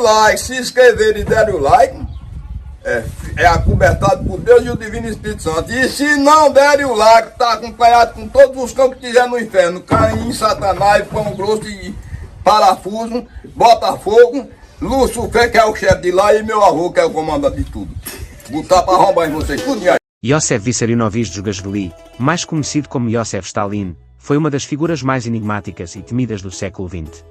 like, se inscreverem e derem o like, é acobertado por Deus e o Divino Espírito Santo. E se não derem o like, está acompanhado com todos os cães que tiver no inferno: Caim, Satanás, Pão Grosso e Parafuso, Botafogo, Lucifer, que é o chefe de lá, e meu avô, que é o comandante de tudo. Botar para arrombar em vocês, tudo aí. Iosif Vissarionovich Djugashvili, mais conhecido como Iosif Stalin, foi uma das figuras mais enigmáticas e temidas do século XX.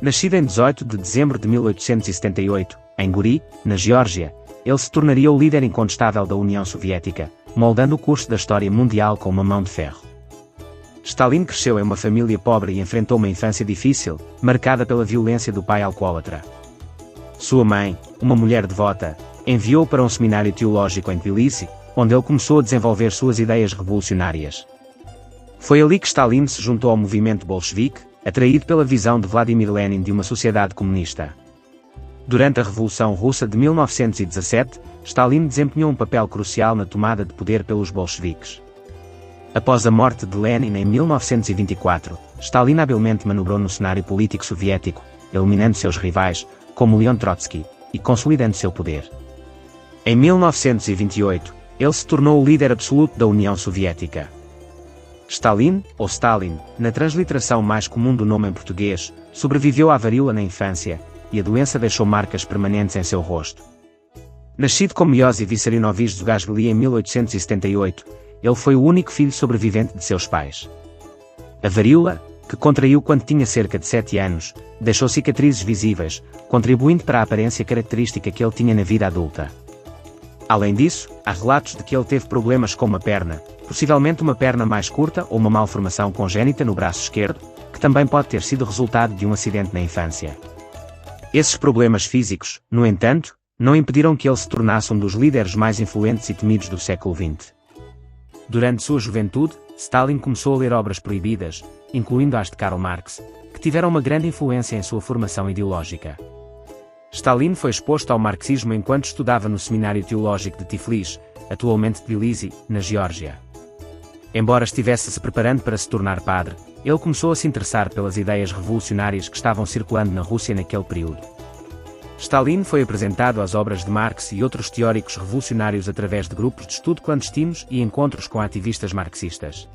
Nascido em 18 de dezembro de 1878, em Guri, na Geórgia, ele se tornaria o líder incontestável da União Soviética, moldando o curso da história mundial com uma mão de ferro. Stalin cresceu em uma família pobre e enfrentou uma infância difícil, marcada pela violência do pai alcoólatra. Sua mãe, uma mulher devota, enviou-o para um seminário teológico em Tbilisi, onde ele começou a desenvolver suas ideias revolucionárias. Foi ali que Stalin se juntou ao movimento bolchevique, atraído pela visão de Vladimir Lenin de uma sociedade comunista. Durante a Revolução Russa de 1917, Stalin desempenhou um papel crucial na tomada de poder pelos bolcheviques. Após a morte de Lenin em 1924, Stalin habilmente manobrou no cenário político soviético, eliminando seus rivais, como Leon Trotsky, e consolidando seu poder. Em 1928, ele se tornou o líder absoluto da União Soviética. Stalin, ou Stalin, na transliteração mais comum do nome em português, sobreviveu à varíola na infância, e a doença deixou marcas permanentes em seu rosto. Nascido como Iosif Vissarionovich Djugashvili em 1878, ele foi o único filho sobrevivente de seus pais. A varíola, que contraiu quando tinha cerca de 7 anos, deixou cicatrizes visíveis, contribuindo para a aparência característica que ele tinha na vida adulta. Além disso, há relatos de que ele teve problemas com uma perna, possivelmente uma perna mais curta ou uma malformação congénita no braço esquerdo, que também pode ter sido resultado de um acidente na infância. Esses problemas físicos, no entanto, não impediram que ele se tornasse um dos líderes mais influentes e temidos do século XX. Durante sua juventude, Stalin começou a ler obras proibidas, incluindo as de Karl Marx, que tiveram uma grande influência em sua formação ideológica. Stalin foi exposto ao marxismo enquanto estudava no Seminário Teológico de Tiflis, atualmente Tbilisi, na Geórgia. Embora estivesse se preparando para se tornar padre, ele começou a se interessar pelas ideias revolucionárias que estavam circulando na Rússia naquele período. Stalin foi apresentado às obras de Marx e outros teóricos revolucionários através de grupos de estudo clandestinos e encontros com ativistas marxistas.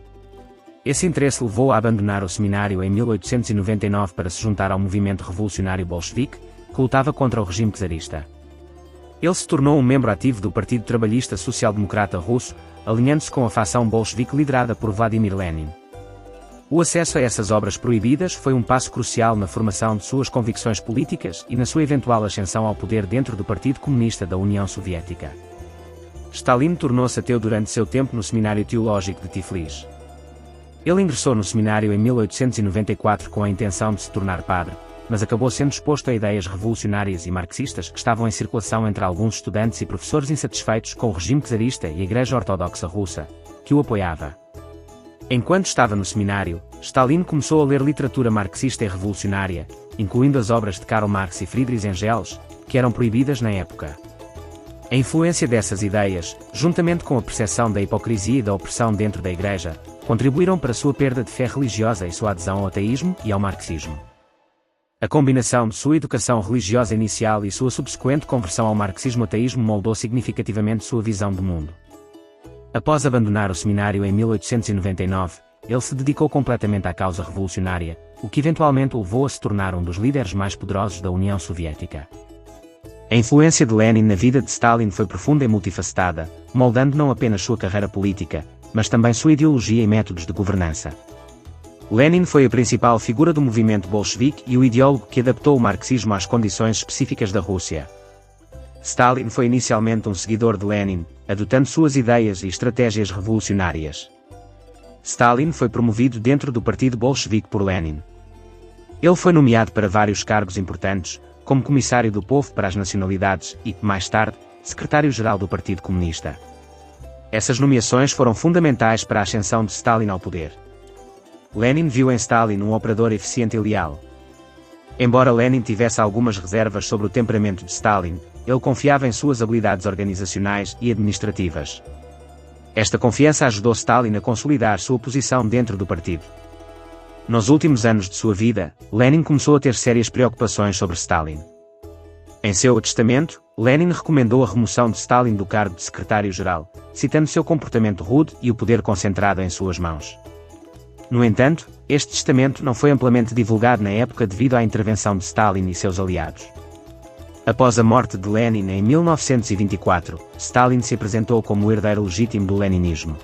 Esse interesse levou-o a abandonar o seminário em 1899 para se juntar ao movimento revolucionário bolchevique, que lutava contra o regime czarista. Ele se tornou um membro ativo do Partido Trabalhista Social-Democrata Russo, alinhando-se com a facção bolchevique liderada por Vladimir Lenin. O acesso a essas obras proibidas foi um passo crucial na formação de suas convicções políticas e na sua eventual ascensão ao poder dentro do Partido Comunista da União Soviética. Stalin tornou-se ateu durante seu tempo no Seminário Teológico de Tiflis. Ele ingressou no seminário em 1894 com a intenção de se tornar padre, mas acabou sendo exposto a ideias revolucionárias e marxistas que estavam em circulação entre alguns estudantes e professores insatisfeitos com o regime czarista e a Igreja Ortodoxa Russa, que o apoiava. Enquanto estava no seminário, Stalin começou a ler literatura marxista e revolucionária, incluindo as obras de Karl Marx e Friedrich Engels, que eram proibidas na época. A influência dessas ideias, juntamente com a percepção da hipocrisia e da opressão dentro da Igreja, contribuíram para sua perda de fé religiosa e sua adesão ao ateísmo e ao marxismo. A combinação de sua educação religiosa inicial e sua subsequente conversão ao marxismo-ateísmo moldou significativamente sua visão do mundo. Após abandonar o seminário em 1899, ele se dedicou completamente à causa revolucionária, o que eventualmente o levou a se tornar um dos líderes mais poderosos da União Soviética. A influência de Lenin na vida de Stalin foi profunda e multifacetada, moldando não apenas sua carreira política, mas também sua ideologia e métodos de governança. Lenin foi a principal figura do movimento bolchevique e o ideólogo que adaptou o marxismo às condições específicas da Rússia. Stalin foi inicialmente um seguidor de Lenin, adotando suas ideias e estratégias revolucionárias. Stalin foi promovido dentro do partido bolchevique por Lenin. Ele foi nomeado para vários cargos importantes, como comissário do povo para as nacionalidades e, mais tarde, secretário-geral do Partido Comunista. Essas nomeações foram fundamentais para a ascensão de Stalin ao poder. Lenin viu em Stalin um operador eficiente e leal. Embora Lenin tivesse algumas reservas sobre o temperamento de Stalin, ele confiava em suas habilidades organizacionais e administrativas. Esta confiança ajudou Stalin a consolidar sua posição dentro do partido. Nos últimos anos de sua vida, Lenin começou a ter sérias preocupações sobre Stalin. Em seu testamento, Lenin recomendou a remoção de Stalin do cargo de secretário-geral, citando seu comportamento rude e o poder concentrado em suas mãos. No entanto, este testamento não foi amplamente divulgado na época devido à intervenção de Stalin e seus aliados. Após a morte de Lenin em 1924, Stalin se apresentou como o herdeiro legítimo do leninismo.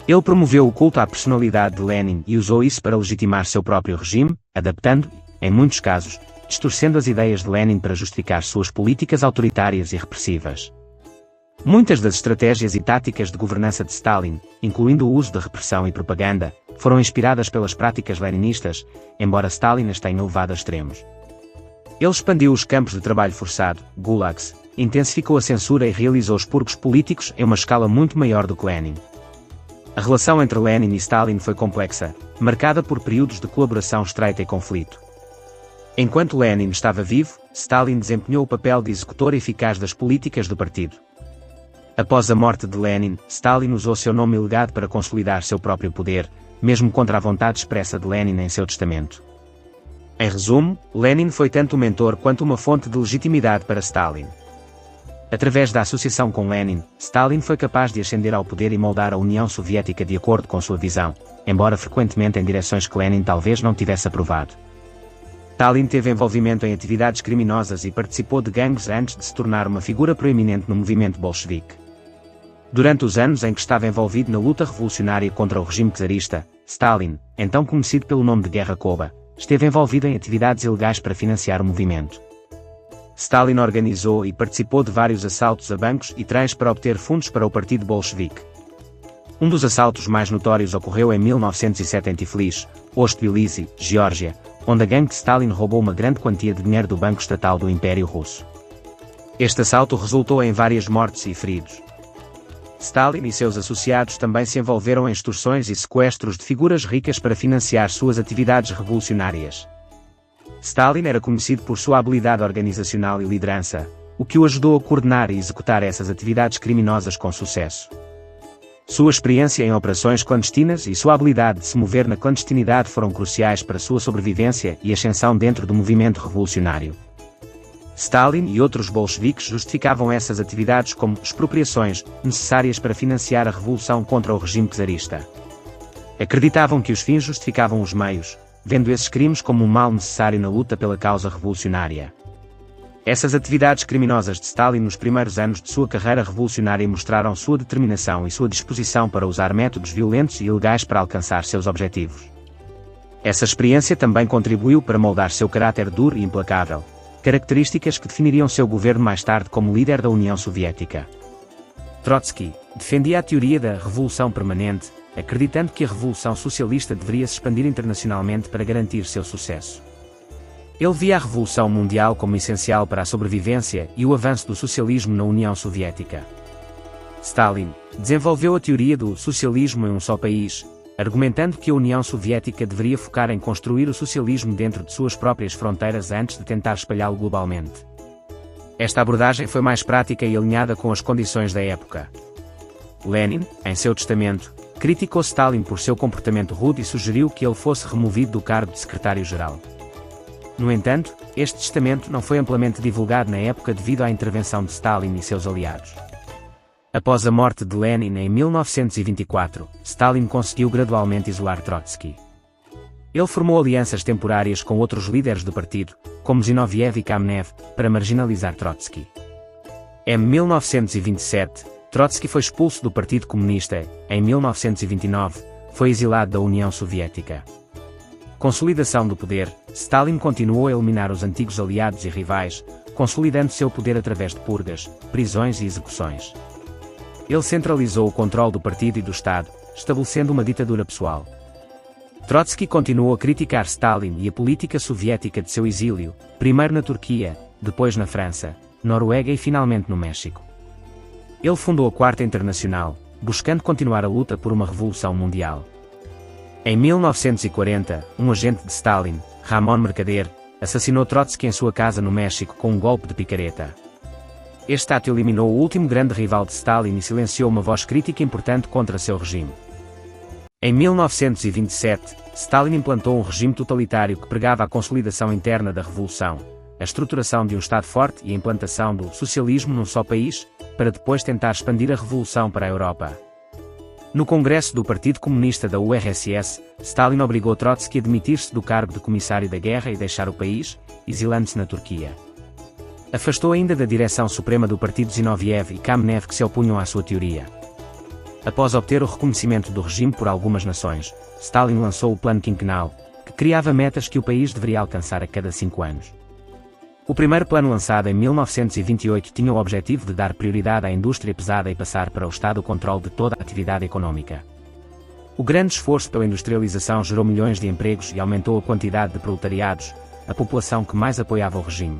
Ele promoveu o culto à personalidade de Lenin e usou isso para legitimar seu próprio regime, adaptando, em muitos casos, distorcendo as ideias de Lenin para justificar suas políticas autoritárias e repressivas. Muitas das estratégias e táticas de governança de Stalin, incluindo o uso de repressão e propaganda, foram inspiradas pelas práticas leninistas, embora Stalin as tenha levado a extremos. Ele expandiu os campos de trabalho forçado, gulags, intensificou a censura e realizou expurgos políticos em uma escala muito maior do que Lenin. A relação entre Lenin e Stalin foi complexa, marcada por períodos de colaboração estreita e conflito. Enquanto Lenin estava vivo, Stalin desempenhou o papel de executor eficaz das políticas do partido. Após a morte de Lenin, Stalin usou seu nome e legado para consolidar seu próprio poder, mesmo contra a vontade expressa de Lenin em seu testamento. Em resumo, Lenin foi tanto um mentor quanto uma fonte de legitimidade para Stalin. Através da associação com Lenin, Stalin foi capaz de ascender ao poder e moldar a União Soviética de acordo com sua visão, embora frequentemente em direções que Lenin talvez não tivesse aprovado. Stalin teve envolvimento em atividades criminosas e participou de gangues antes de se tornar uma figura proeminente no movimento bolchevique. Durante os anos em que estava envolvido na luta revolucionária contra o regime czarista, Stalin, então conhecido pelo nome de Guerra Koba, esteve envolvido em atividades ilegais para financiar o movimento. Stalin organizou e participou de vários assaltos a bancos e trens para obter fundos para o partido bolchevique. Um dos assaltos mais notórios ocorreu em 1907 em Tiflis, hoje Tbilisi, Geórgia, onde a gangue de Stalin roubou uma grande quantia de dinheiro do Banco Estatal do Império Russo. Este assalto resultou em várias mortes e feridos. Stalin e seus associados também se envolveram em extorsões e sequestros de figuras ricas para financiar suas atividades revolucionárias. Stalin era conhecido por sua habilidade organizacional e liderança, o que o ajudou a coordenar e executar essas atividades criminosas com sucesso. Sua experiência em operações clandestinas e sua habilidade de se mover na clandestinidade foram cruciais para sua sobrevivência e ascensão dentro do movimento revolucionário. Stalin e outros bolcheviques justificavam essas atividades como expropriações necessárias para financiar a revolução contra o regime czarista. Acreditavam que os fins justificavam os meios, vendo esses crimes como um mal necessário na luta pela causa revolucionária. Essas atividades criminosas de Stalin nos primeiros anos de sua carreira revolucionária mostraram sua determinação e sua disposição para usar métodos violentos e ilegais para alcançar seus objetivos. Essa experiência também contribuiu para moldar seu caráter duro e implacável, características que definiriam seu governo mais tarde como líder da União Soviética. Trotsky defendia a teoria da revolução permanente, acreditando que a revolução socialista deveria se expandir internacionalmente para garantir seu sucesso. Ele via a Revolução Mundial como essencial para a sobrevivência e o avanço do socialismo na União Soviética. Stalin desenvolveu a teoria do socialismo em um só país, argumentando que a União Soviética deveria focar em construir o socialismo dentro de suas próprias fronteiras antes de tentar espalhá-lo globalmente. Esta abordagem foi mais prática e alinhada com as condições da época. Lenin, em seu testamento, criticou Stalin por seu comportamento rude e sugeriu que ele fosse removido do cargo de secretário-geral. No entanto, este testamento não foi amplamente divulgado na época devido à intervenção de Stalin e seus aliados. Após a morte de Lenin em 1924, Stalin conseguiu gradualmente isolar Trotsky. Ele formou alianças temporárias com outros líderes do partido, como Zinoviev e Kamenev, para marginalizar Trotsky. Em 1927, Trotsky foi expulso do Partido Comunista. Em 1929, foi exilado da União Soviética. Consolidação do poder, Stalin continuou a eliminar os antigos aliados e rivais, consolidando seu poder através de purgas, prisões e execuções. Ele centralizou o controle do partido e do Estado, estabelecendo uma ditadura pessoal. Trotsky continuou a criticar Stalin e a política soviética de seu exílio, primeiro na Turquia, depois na França, Noruega e finalmente no México. Ele fundou a Quarta Internacional, buscando continuar a luta por uma revolução mundial. Em 1940, um agente de Stalin, Ramon Mercader, assassinou Trotsky em sua casa no México com um golpe de picareta. Este ato eliminou o último grande rival de Stalin e silenciou uma voz crítica importante contra seu regime. Em 1927, Stalin implantou um regime totalitário que pregava a consolidação interna da revolução, a estruturação de um Estado forte e a implantação do socialismo num só país, para depois tentar expandir a revolução para a Europa. No Congresso do Partido Comunista da URSS, Stalin obrigou Trotsky a demitir-se do cargo de comissário da guerra e deixar o país, exilando-se na Turquia. Afastou ainda da direção suprema do partido Zinoviev e Kamenev, que se opunham à sua teoria. Após obter o reconhecimento do regime por algumas nações, Stalin lançou o Plano Quinquenal, que criava metas que o país deveria alcançar a cada 5 anos. O primeiro plano, lançado em 1928, tinha o objetivo de dar prioridade à indústria pesada e passar para o Estado o controle de toda a atividade econômica. O grande esforço pela industrialização gerou milhões de empregos e aumentou a quantidade de proletariados, a população que mais apoiava o regime.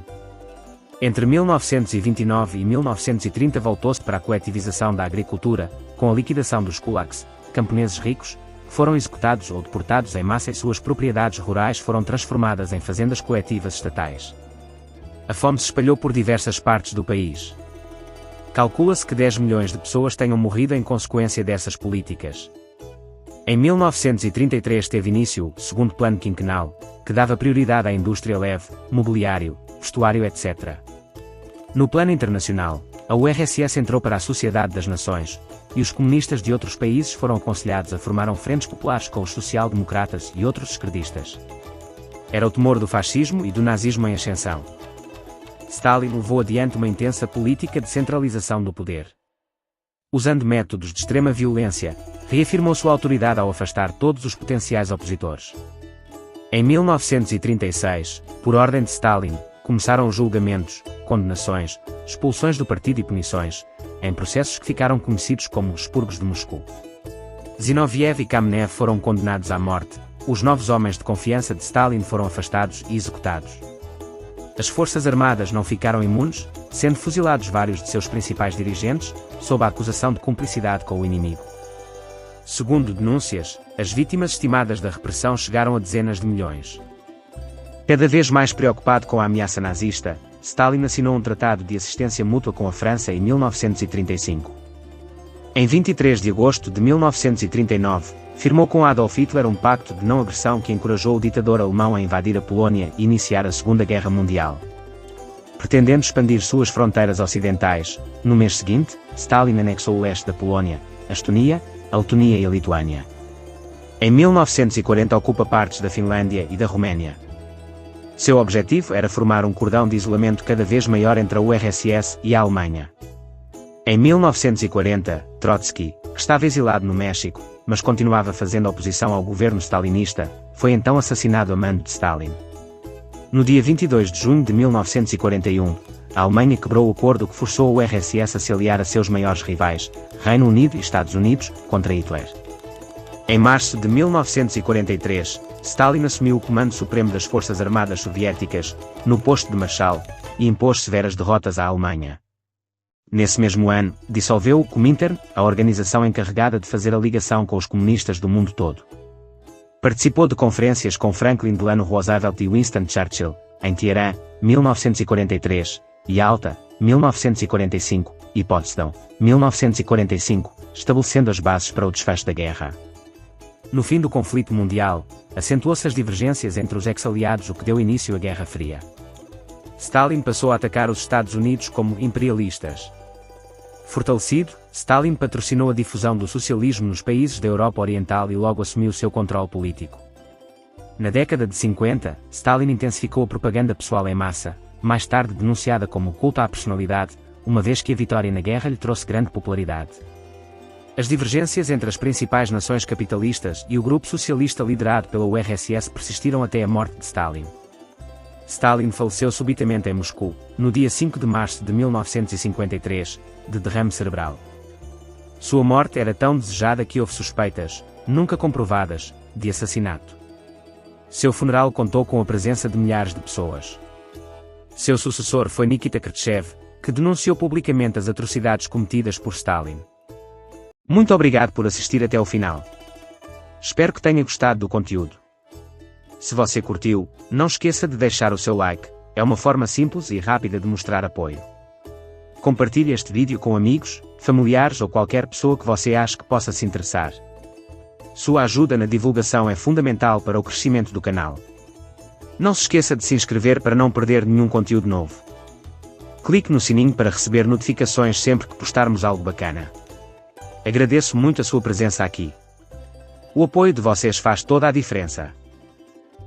Entre 1929 e 1930 voltou-se para a coletivização da agricultura, com a liquidação dos kulaks, camponeses ricos, que foram executados ou deportados em massa e suas propriedades rurais foram transformadas em fazendas coletivas estatais. A fome se espalhou por diversas partes do país. Calcula-se que 10 milhões de pessoas tenham morrido em consequência dessas políticas. Em 1933 teve início o segundo plano quinquenal, que dava prioridade à indústria leve, mobiliário, vestuário, etc. No plano internacional, a URSS entrou para a Sociedade das Nações, e os comunistas de outros países foram aconselhados a formar frentes populares com os social-democratas e outros esquerdistas. Era o temor do fascismo e do nazismo em ascensão. Stalin levou adiante uma intensa política de centralização do poder. Usando métodos de extrema violência, reafirmou sua autoridade ao afastar todos os potenciais opositores. Em 1936, por ordem de Stalin, começaram os julgamentos, condenações, expulsões do partido e punições, em processos que ficaram conhecidos como os expurgos de Moscou. Zinoviev e Kamenev foram condenados à morte, os novos homens de confiança de Stalin foram afastados e executados. As forças armadas não ficaram imunes, sendo fuzilados vários de seus principais dirigentes, sob a acusação de cumplicidade com o inimigo. Segundo denúncias, as vítimas estimadas da repressão chegaram a dezenas de milhões. Cada vez mais preocupado com a ameaça nazista, Stalin assinou um tratado de assistência mútua com a França em 1935. Em 23 de agosto de 1939, firmou com Adolf Hitler um pacto de não agressão que encorajou o ditador alemão a invadir a Polónia e iniciar a Segunda Guerra Mundial. Pretendendo expandir suas fronteiras ocidentais, no mês seguinte, Stalin anexou o leste da Polónia, a Estonia, a Letónia e a Lituânia. Em 1940 ocupa partes da Finlândia e da Roménia. Seu objetivo era formar um cordão de isolamento cada vez maior entre a URSS e a Alemanha. Em 1940, Trotsky, que estava exilado no México, mas continuava fazendo oposição ao governo stalinista, foi então assassinado a mando de Stalin. No dia 22 de junho de 1941, a Alemanha quebrou o acordo que forçou a URSS a se aliar a seus maiores rivais, Reino Unido e Estados Unidos, contra Hitler. Em março de 1943, Stalin assumiu o comando supremo das Forças Armadas Soviéticas, no posto de Marshall, e impôs severas derrotas à Alemanha. Nesse mesmo ano, dissolveu o Comintern, a organização encarregada de fazer a ligação com os comunistas do mundo todo. Participou de conferências com Franklin Delano Roosevelt e Winston Churchill, em Teherã, 1943, e Yalta, 1945, e Potsdam, 1945, estabelecendo as bases para o desfecho da guerra. No fim do conflito mundial, acentuou-se as divergências entre os ex-aliados, o que deu início à Guerra Fria. Stalin passou a atacar os Estados Unidos como imperialistas. Fortalecido, Stalin patrocinou a difusão do socialismo nos países da Europa Oriental e logo assumiu seu controle político. Na década de 50, Stalin intensificou a propaganda pessoal em massa, mais tarde denunciada como culto à personalidade, uma vez que a vitória na guerra lhe trouxe grande popularidade. As divergências entre as principais nações capitalistas e o grupo socialista liderado pela URSS persistiram até a morte de Stalin. Stalin faleceu subitamente em Moscou, no dia 5 de março de 1953, de derrame cerebral. Sua morte era tão desejada que houve suspeitas, nunca comprovadas, de assassinato. Seu funeral contou com a presença de milhares de pessoas. Seu sucessor foi Nikita Khrushchev, que denunciou publicamente as atrocidades cometidas por Stalin. Muito obrigado por assistir até ao final. Espero que tenha gostado do conteúdo. Se você curtiu, não esqueça de deixar o seu like, é uma forma simples e rápida de mostrar apoio. Compartilhe este vídeo com amigos, familiares ou qualquer pessoa que você ache que possa se interessar. Sua ajuda na divulgação é fundamental para o crescimento do canal. Não se esqueça de se inscrever para não perder nenhum conteúdo novo. Clique no sininho para receber notificações sempre que postarmos algo bacana. Agradeço muito a sua presença aqui. O apoio de vocês faz toda a diferença.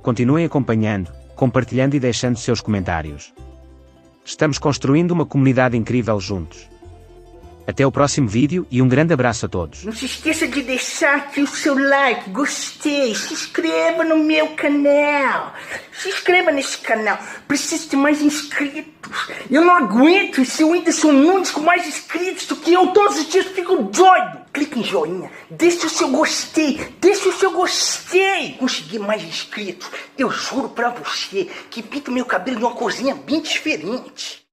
Continuem acompanhando, compartilhando e deixando seus comentários. Estamos construindo uma comunidade incrível juntos. Até o próximo vídeo e um grande abraço a todos. Não se esqueça de deixar aqui o seu like, gostei, se inscreva no meu canal. Se inscreva nesse canal, preciso de mais inscritos. Eu não aguento esse Whindersson Nunes com mais inscritos do que eu. Todos os dias fico doido. Clique em joinha, deixe o seu gostei, deixe o seu gostei. Consegui mais inscritos, eu juro pra você que pinto meu cabelo de uma corzinha bem diferente.